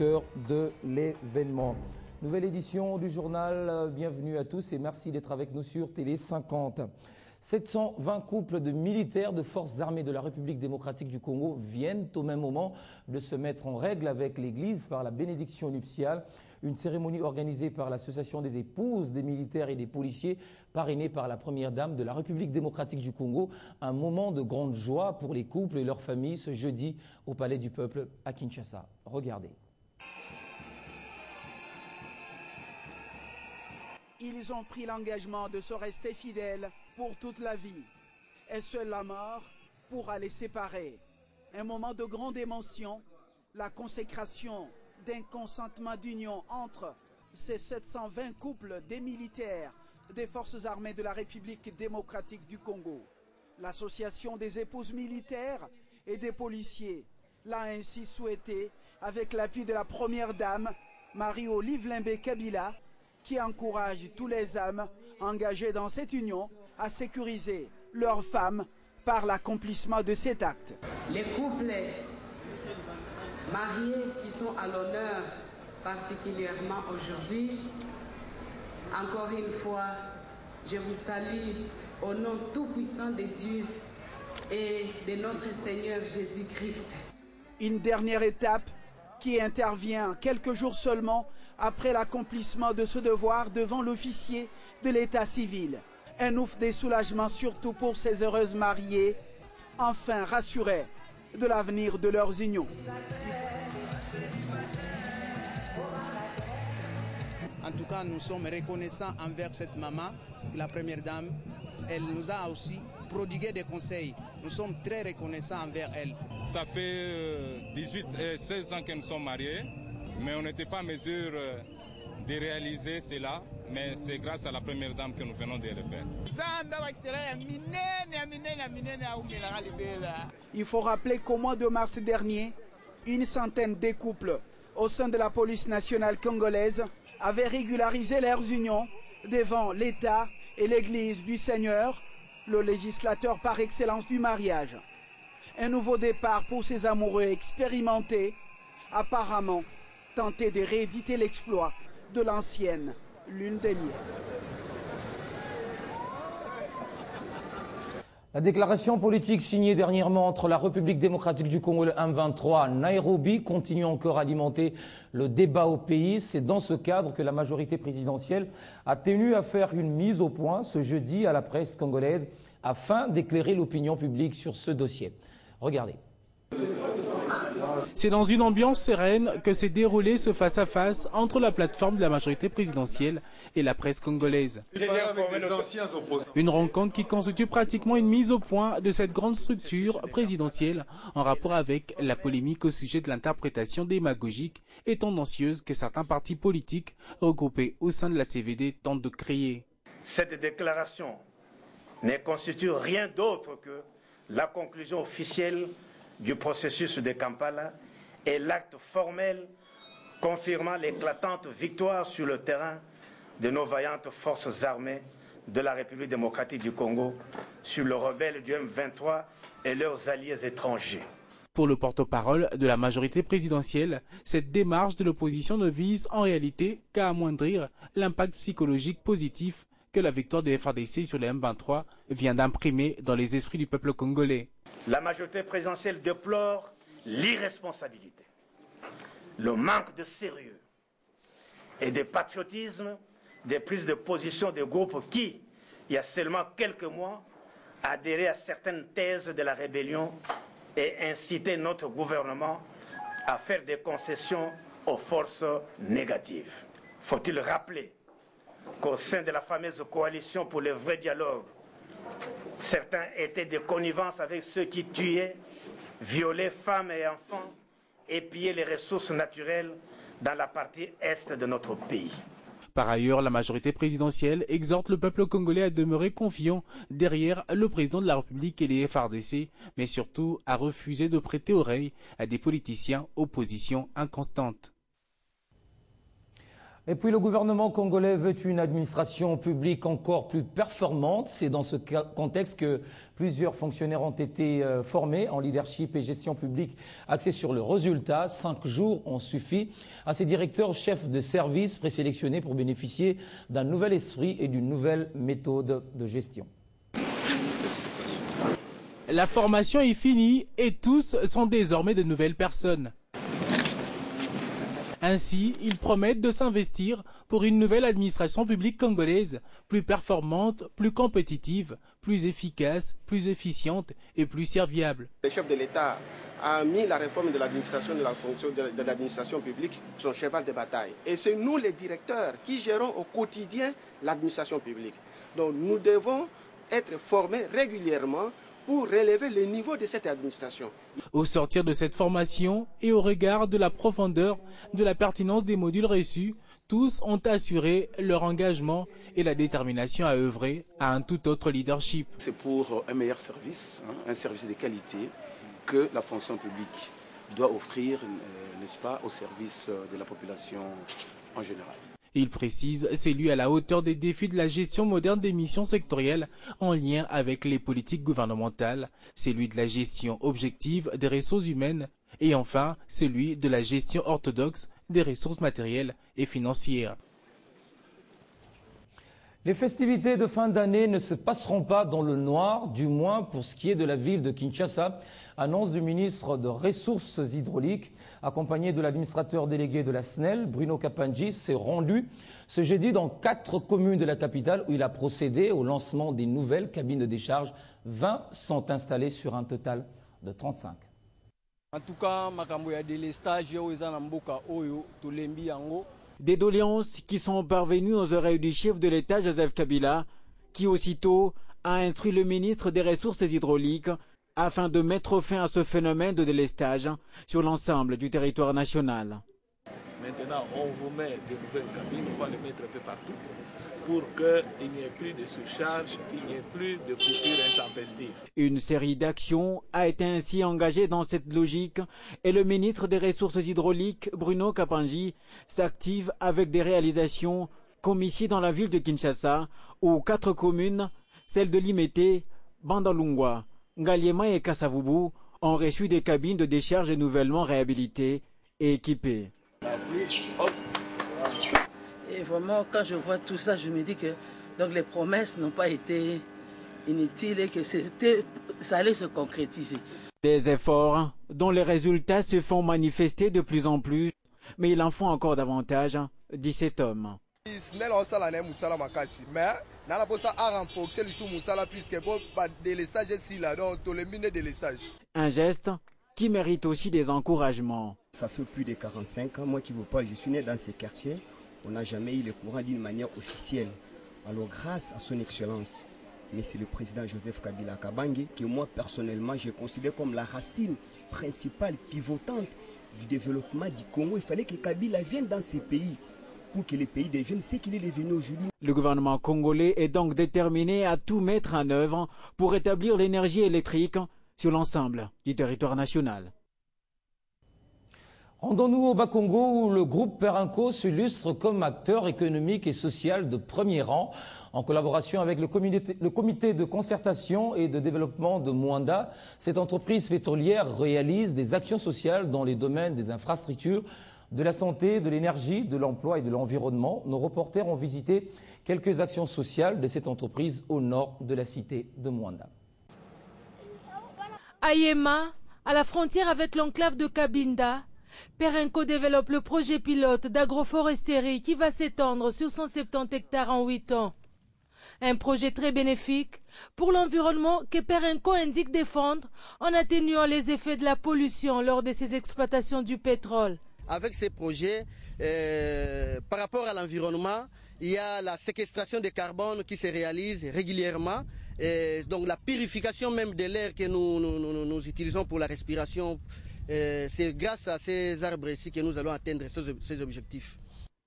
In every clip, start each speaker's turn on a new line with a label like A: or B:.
A: acteur de l'événement. Nouvelle édition du journal, bienvenue à tous et merci d'être avec nous sur Télé 50. 720 couples de militaires de forces armées de la République démocratique du Congo viennent au même moment de se mettre en règle avec l'Église par la bénédiction nuptiale, une cérémonie organisée par l'Association des épouses des militaires et des policiers, parrainée par la Première Dame de la République démocratique du Congo. Un moment de grande joie pour les couples et leurs familles ce jeudi au Palais du Peuple à Kinshasa. Regardez.
B: Ils ont pris l'engagement de se rester fidèles pour toute la vie. Et seule la mort pourra les séparer. Un moment de grande émotion, la consécration d'un consentement d'union entre ces 720 couples des militaires des forces armées de la République démocratique du Congo. L'association des épouses militaires et des policiers l'a ainsi souhaité avec l'appui de la Première Dame, Marie-Olive Limbé-Kabila, qui encourage tous les hommes engagés dans cette union à sécuriser leurs femmes par l'accomplissement de cet acte.
C: Les couples mariés qui sont à l'honneur particulièrement aujourd'hui, encore une fois, je vous salue au nom tout-puissant de Dieu et de notre Seigneur Jésus-Christ.
B: Une dernière étape qui intervient quelques jours seulement après l'accomplissement de ce devoir devant l'officier de l'état civil. Un ouf de soulagement surtout pour ces heureuses mariées, enfin rassurées de l'avenir de leurs unions.
D: En tout cas, nous sommes reconnaissants envers cette maman, la Première Dame. Elle nous a aussi prodigué des conseils. Nous sommes très reconnaissants envers elle.
E: Ça fait 16 ans que nous sommes mariés, mais on n'était pas en mesure de réaliser cela. Mais c'est grâce à la Première Dame que nous venons de le faire.
B: Il faut rappeler qu'au mois de mars dernier, une centaine de couples au sein de la police nationale congolaise avaient régularisé leurs unions devant l'État et l'Église du Seigneur, le législateur par excellence du mariage. Un nouveau départ pour ces amoureux expérimentés, apparemment tentés de rééditer l'exploit de l'ancienne lune des miels.
A: La déclaration politique signée dernièrement entre la République démocratique du Congo et le M23 Nairobi continue encore à alimenter le débat au pays. C'est dans ce cadre que la majorité présidentielle a tenu à faire une mise au point ce jeudi à la presse congolaise afin d'éclairer l'opinion publique sur ce dossier. Regardez.
F: C'est dans une ambiance sereine que s'est déroulé ce face-à-face entre la plateforme de la majorité présidentielle et la presse congolaise. Une rencontre qui constitue pratiquement une mise au point de cette grande structure présidentielle en rapport avec la polémique au sujet de l'interprétation démagogique et tendancieuse que certains partis politiques regroupés au sein de la CVD tentent de créer.
G: Cette déclaration ne constitue rien d'autre que la conclusion officielle du processus de Kampala et l'acte formel confirmant l'éclatante victoire sur le terrain de nos vaillantes forces armées de la République démocratique du Congo sur le rebelle du M23 et leurs alliés étrangers.
F: Pour le porte-parole de la majorité présidentielle, cette démarche de l'opposition ne vise en réalité qu'à amoindrir l'impact psychologique positif que la victoire des FARDC sur les M23 vient d'imprimer dans les esprits du peuple congolais.
G: La majorité présidentielle déplore l'irresponsabilité, le manque de sérieux et de patriotisme des prises de position des groupes qui, il y a seulement quelques mois, adhéraient à certaines thèses de la rébellion et incitaient notre gouvernement à faire des concessions aux forces négatives. Faut-il rappeler qu'au sein de la fameuse coalition pour le vrai dialogue, certains étaient de connivence avec ceux qui tuaient, violaient femmes et enfants et pillaient les ressources naturelles dans la partie est de notre pays.
F: Par ailleurs, la majorité présidentielle exhorte le peuple congolais à demeurer confiant derrière le président de la République et les FARDC, mais surtout à refuser de prêter oreille à des politiciens aux positions inconstantes.
A: Et puis le gouvernement congolais veut une administration publique encore plus performante. C'est dans ce contexte que plusieurs fonctionnaires ont été formés en leadership et gestion publique axés sur le résultat. 5 jours ont suffi à ces directeurs chefs de service présélectionnés pour bénéficier d'un nouvel esprit et d'une nouvelle méthode de gestion.
F: La formation est finie et tous sont désormais de nouvelles personnes. Ainsi, ils promettent de s'investir pour une nouvelle administration publique congolaise, plus performante, plus compétitive, plus efficace, plus efficiente et plus serviable.
H: Le chef de l'État a mis la réforme de l'administration de la fonction de l'administration publique son cheval de bataille. Et c'est nous les directeurs qui gérons au quotidien l'administration publique. Donc nous devons être formés régulièrement pour relever le niveau de cette administration.
F: Au sortir de cette formation et au regard de la profondeur, de la pertinence des modules reçus, tous ont assuré leur engagement et la détermination à œuvrer à un tout autre leadership.
I: C'est pour un meilleur service, un service de qualité que la fonction publique doit offrir, n'est-ce pas, au service de la population en général.
F: Il précise, c'est lui à la hauteur des défis de la gestion moderne des missions sectorielles en lien avec les politiques gouvernementales, celui de la gestion objective des ressources humaines et enfin celui de la gestion orthodoxe des ressources matérielles et financières.
A: Les festivités de fin d'année ne se passeront pas dans le noir, du moins pour ce qui est de la ville de Kinshasa. Annonce du ministre des Ressources hydrauliques, accompagné de l'administrateur délégué de la SNEL, Bruno Kapanji, s'est rendu ce jeudi dans 4 communes de la capitale où il a procédé au lancement des nouvelles cabines de décharge. 20 sont installées sur un total de 35.
J: En tout cas, makambo ya délestage oza na mboka oyo tolembi yango.
K: Des doléances qui sont parvenues aux oreilles du chef de l'État, Joseph Kabila, qui aussitôt a instruit le ministre des Ressources hydrauliques afin de mettre fin à ce phénomène de délestage sur l'ensemble du territoire national.
L: Maintenant, on vous met de nouvelles cabines, on va les mettre un peu partout pour qu'il n'y ait plus de surcharge, qu'il n'y ait plus de coupures intempestives.
K: Une série d'actions a été ainsi engagée dans cette logique et le ministre des Ressources hydrauliques, Bruno Kapanji, s'active avec des réalisations comme ici dans la ville de Kinshasa, où 4 communes, celles de Limete, Bandalungwa, Ngaliema et Kasavubu, ont reçu des cabines de décharge nouvellement réhabilitées et équipées.
M: Et vraiment, quand je vois tout ça, je me dis que donc, les promesses n'ont pas été inutiles et que ça allait se concrétiser.
K: Des efforts dont les résultats se font manifester de plus en plus, mais il en faut encore davantage, dit cet homme. Un geste qui mérite aussi des encouragements.
N: Ça fait plus de 45 ans, moi qui vous parle, je suis né dans ces quartiers. On n'a jamais eu le courant d'une manière officielle. Alors grâce à son excellence, mais c'est le président Joseph Kabila Kabange que moi personnellement je considère comme la racine principale, pivotante du développement du Congo. Il fallait que Kabila vienne dans ces pays pour que les pays deviennent ce qu'il est devenu aujourd'hui.
K: Le gouvernement congolais est donc déterminé à tout mettre en œuvre pour rétablir l'énergie électrique sur l'ensemble du territoire national.
A: Rendons-nous au Bas-Congo où le groupe Perenco s'illustre comme acteur économique et social de premier rang. En collaboration avec le comité de concertation et de développement de Mwanda, cette entreprise pétrolière réalise des actions sociales dans les domaines des infrastructures, de la santé, de l'énergie, de l'emploi et de l'environnement. Nos reporters ont visité quelques actions sociales de cette entreprise au nord de la cité de Mwanda.
O: À Yema, à la frontière avec l'enclave de Cabinda, Perenco développe le projet pilote d'agroforesterie qui va s'étendre sur 170 hectares en 8 ans. Un projet très bénéfique pour l'environnement que Perenco indique défendre en atténuant les effets de la pollution lors de ses exploitations du pétrole.
P: Avec ces projets, par rapport à l'environnement, il y a la séquestration de carbone qui se réalise régulièrement. Et donc la purification même de l'air que nous utilisons pour la respiration, c'est grâce à ces arbres ici que nous allons atteindre ces objectifs.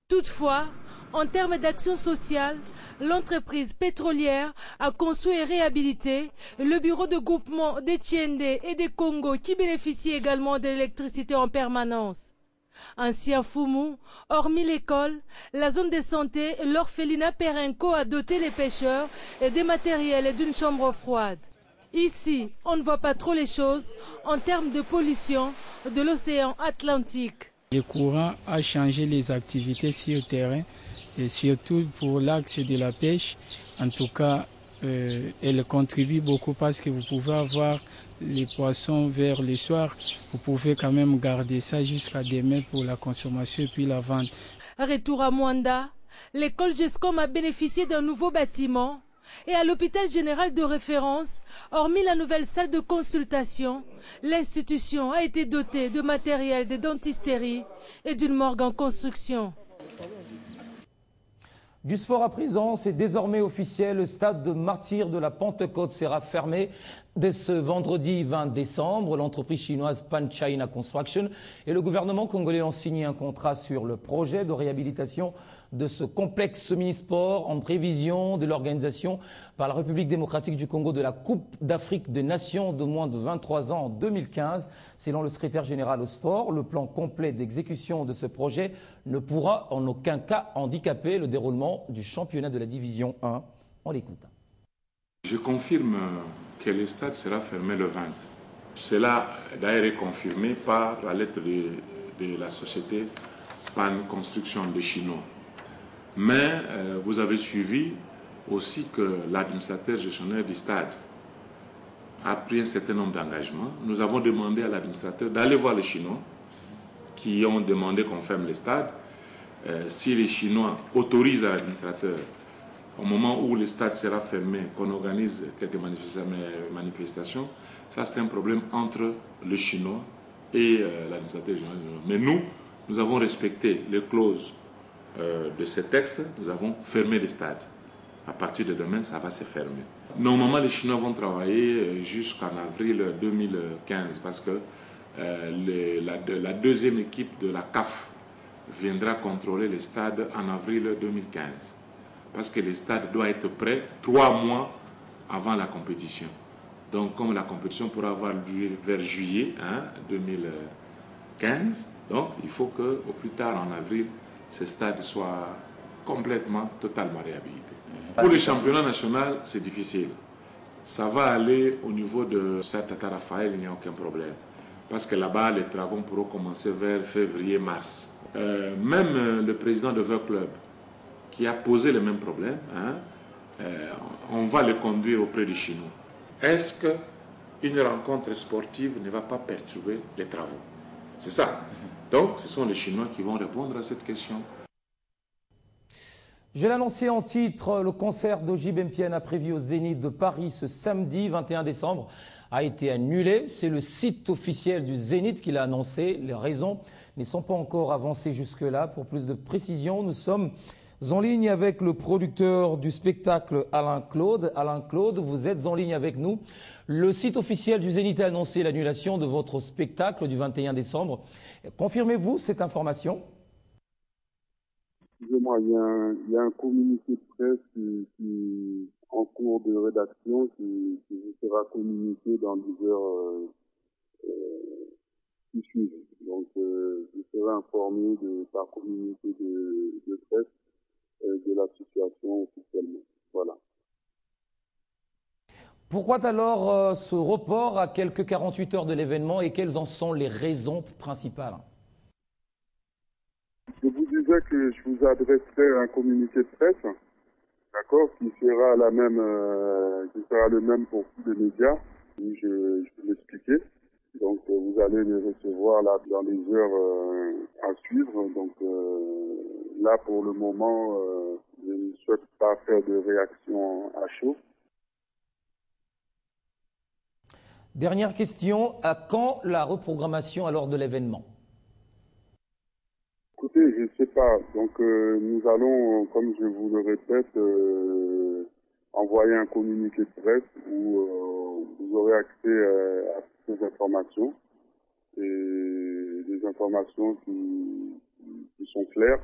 O: Toutefois, en termes d'action sociale, l'entreprise pétrolière a construit et réhabilité le bureau de groupement des Tiende et des Congo qui bénéficie également de l'électricité en permanence. Ancien Foumou, hormis l'école, la zone de santé, l'orphelinat Perenco a doté les pêcheurs des matériels et d'une chambre froide. Ici, on ne voit pas trop les choses en termes de pollution de l'océan Atlantique.
Q: Le courant a changé les activités sur le terrain et surtout pour l'axe de la pêche. En tout cas, elle contribue beaucoup parce que vous pouvez avoir les poissons vers le soir. Vous pouvez quand même garder ça jusqu'à demain pour la consommation et puis la vente.
O: Retour à Mwanda, l'école GESCOM a bénéficié d'un nouveau bâtiment. Et à l'hôpital général de référence, hormis la nouvelle salle de consultation, l'institution a été dotée de matériel de dentisterie et d'une morgue en construction.
A: Du sport à présent, c'est désormais officiel. Le stade de Martyrs de la Pentecôte sera fermé dès ce vendredi 20 décembre. L'entreprise chinoise Pan China Construction et le gouvernement congolais ont signé un contrat sur le projet de réhabilitation de ce complexe semi-sport en prévision de l'organisation par la République démocratique du Congo de la Coupe d'Afrique des Nations de moins de 23 ans en 2015. Selon le secrétaire général au sport, le plan complet d'exécution de ce projet ne pourra en aucun cas handicaper le déroulement du championnat de la division 1. On l'écoute.
R: Je confirme que le stade sera fermé le 20. Cela d'ailleurs est confirmé par la lettre de la société Pan Construction de Chinois. Mais vous avez suivi aussi que l'administrateur gestionnaire du stade a pris un certain nombre d'engagements. Nous avons demandé à l'administrateur d'aller voir les Chinois qui ont demandé qu'on ferme le stade. Si les Chinois autorisent à l'administrateur, au moment où le stade sera fermé, qu'on organise quelques manifestations, ça c'est un problème entre les Chinois et l'administrateur général. Mais nous avons respecté les clauses de ce texte, nous avons fermé les stades. À partir de demain, ça va se fermer. Normalement, les Chinois vont travailler jusqu'en avril 2015 parce que la deuxième équipe de la CAF viendra contrôler les stades en avril 2015. Parce que les stades doivent être prêts 3 mois avant la compétition. Donc, comme la compétition pourra avoir lieu vers juillet 2015, donc il faut qu'au plus tard en avril, ce stade soit complètement, totalement réhabilité. Pour le championnat national, c'est difficile. Ça va aller au niveau de Tata Raphaël, il n'y a aucun problème. Parce que là-bas, les travaux pourront commencer vers février-mars. Même le président de Veur Club, qui a posé le même problème, on va le conduire auprès des Chinois. Est-ce qu'une rencontre sportive ne va pas perturber les travaux? C'est ça. Donc, ce sont les Chinois qui vont répondre à cette question.
A: Je l'ai annoncé en titre, le concert d'Oji Bempiana prévu au Zénith de Paris ce samedi 21 décembre a été annulé. C'est le site officiel du Zénith qui l'a annoncé. Les raisons ne sont pas encore avancées jusque-là. Pour plus de précision, nous sommes en ligne avec le producteur du spectacle Alain Claude. Alain Claude, vous êtes en ligne avec nous. Le site officiel du Zénith a annoncé l'annulation de votre spectacle du 21 décembre. Confirmez-vous cette information?
S: Excusez-moi, il y a un communiqué de presse qui en cours de rédaction qui vous sera communiqué dans les heures qui suivent. Donc, je serai informé par communiqué de presse de la situation officiellement. Voilà.
A: Pourquoi alors ce report à quelques 48 heures de l'événement et quelles en sont les raisons principales?
S: Je vous disais que je vous adresserai un communiqué de presse, d'accord, qui sera le même pour tous les médias. Je vais l'expliquer. Donc vous allez les recevoir là dans les heures à suivre. Donc là pour le moment, je ne souhaite pas faire de réaction à chaud.
A: Dernière question, à quand la reprogrammation alors de l'événement?
S: Écoutez, je ne sais pas. Donc nous allons, comme je vous le répète, envoyer un communiqué de presse où vous aurez accès à toutes ces informations et des informations qui sont claires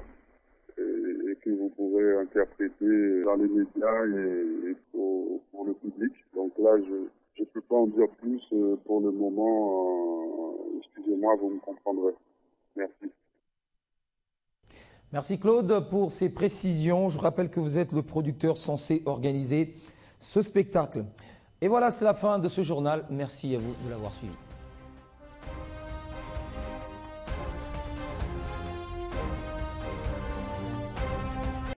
S: et que vous pourrez interpréter dans les médias et pour le public. Donc là, je ne peux pas en dire plus pour le moment. Excusez-moi, vous me comprendrez. Merci.
A: Merci Claude pour ces précisions. Je rappelle que vous êtes le producteur censé organiser ce spectacle. Et voilà, c'est la fin de ce journal. Merci à vous de l'avoir suivi.